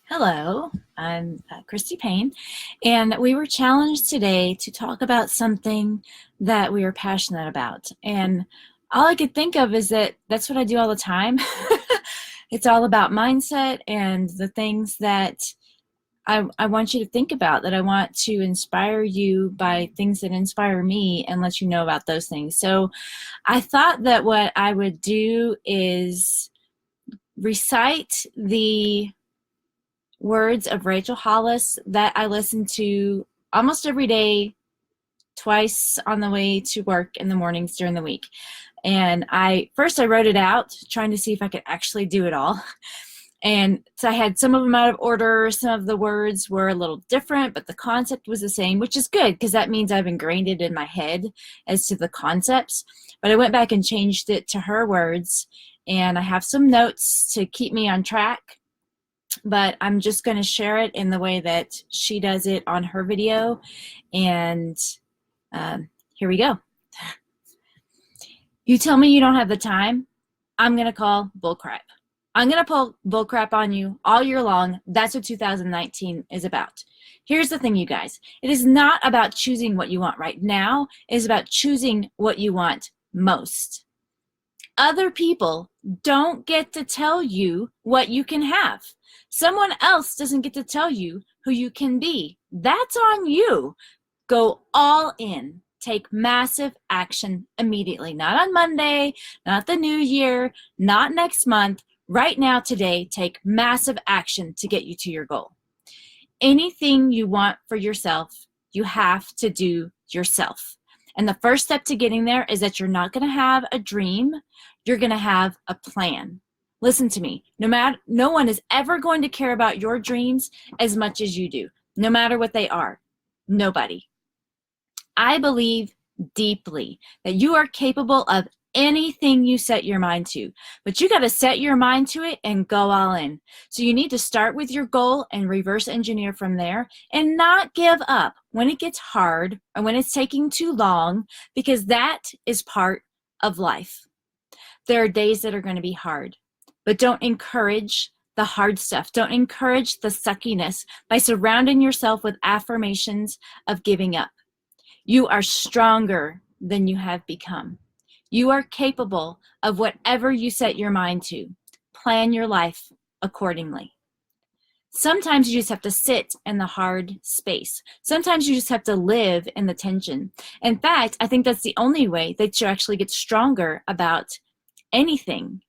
Hello, I'm Christy Payne, and we were challenged today to talk about something that we are passionate about. And all I could think of is that that's what I do all the time. It's all about mindset and the things that I want you to think about, that I want to inspire you by things that inspire me and let you know about those things. So I thought that what I would do is recite the words of Rachel Hollis that I listen to almost every day, twice on the way to work in the mornings during the week. And first I wrote it out, trying to see if I could actually do it all. And so I had some of them out of order. Some of the words were a little different, but the concept was the same, which is good because that means I've ingrained it in my head as to the concepts. But I went back and changed it to her words, and I have some notes to keep me on track, but I'm just going to share it in the way that she does it on her video. And here we go. You tell me you don't have the time, I'm going to call bullcrap. I'm going to pull bullcrap on you all year long. That's what 2019 is about. Here's the thing, you guys. It is not about choosing what you want right now. It is about choosing what you want most. Other people don't get to tell you what you can have. Someone else doesn't get to tell you who you can be. That's on you. Go all in. Take massive action immediately. Not on Monday, not the new year, not next month. Right now, today, take massive action to get you to your goal. Anything you want for yourself, you have to do yourself. And the first step to getting there is that you're not going to have a dream. You're going to have a plan. Listen to me. No one is ever going to care about your dreams as much as you do, no matter what they are. Nobody. I believe deeply that you are capable of anything you set your mind to, but you got to set your mind to it and go all in. So you need to start with your goal and reverse engineer from there, and not give up when it gets hard or when it's taking too long, because that is part of life. There are days that are going to be hard, but don't encourage the hard stuff. Don't encourage the suckiness by surrounding yourself with affirmations of giving up. You are stronger than you have become. You are capable of whatever you set your mind to. Plan your life accordingly. Sometimes you just have to sit in the hard space. Sometimes you just have to live in the tension. In fact, I think that's the only way that you actually get stronger about anything.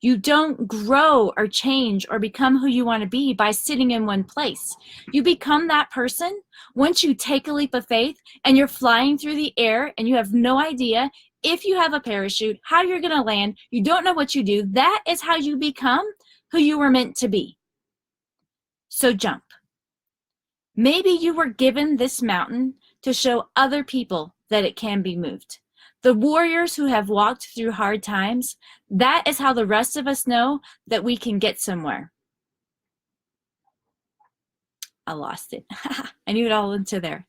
You don't grow or change or become who you want to be by sitting in one place. You become that person once you take a leap of faith and you're flying through the air and you have no idea if you have a parachute, how you're going to land. You don't know what you do. That is how you become who you were meant to be. So jump. Maybe you were given this mountain to show other people that it can be moved. The warriors who have walked through hard times, that is how the rest of us know that we can get somewhere. I lost it. I knew it all into there.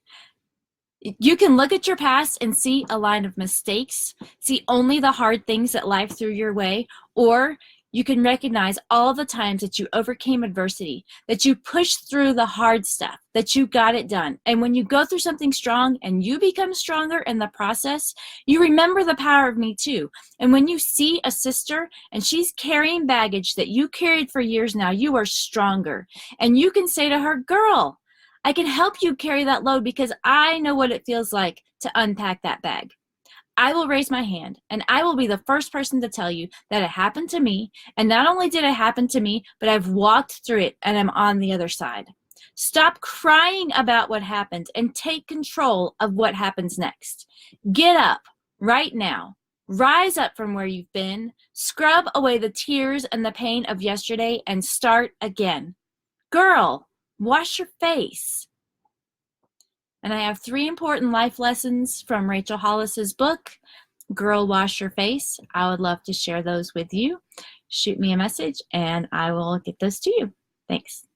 You can look at your past and see a line of mistakes, see only the hard things that life threw your way, or you can recognize all the times that you overcame adversity, that you pushed through the hard stuff, that you got it done. And when you go through something strong and you become stronger in the process, you remember the power of me too. And when you see a sister and she's carrying baggage that you carried for years now, you are stronger. And you can say to her, girl, I can help you carry that load because I know what it feels like to unpack that bag. I will raise my hand and I will be the first person to tell you that it happened to me. And not only did it happen to me, but I've walked through it and I'm on the other side. Stop crying about what happened and take control of what happens next. Get up right now. Rise up from where you've been. Scrub away the tears and the pain of yesterday and start again. Girl, wash your face. And I have 3 important life lessons from Rachel Hollis's book, Girl, Wash Your Face. I would love to share those with you. Shoot me a message and I will get those to you. Thanks.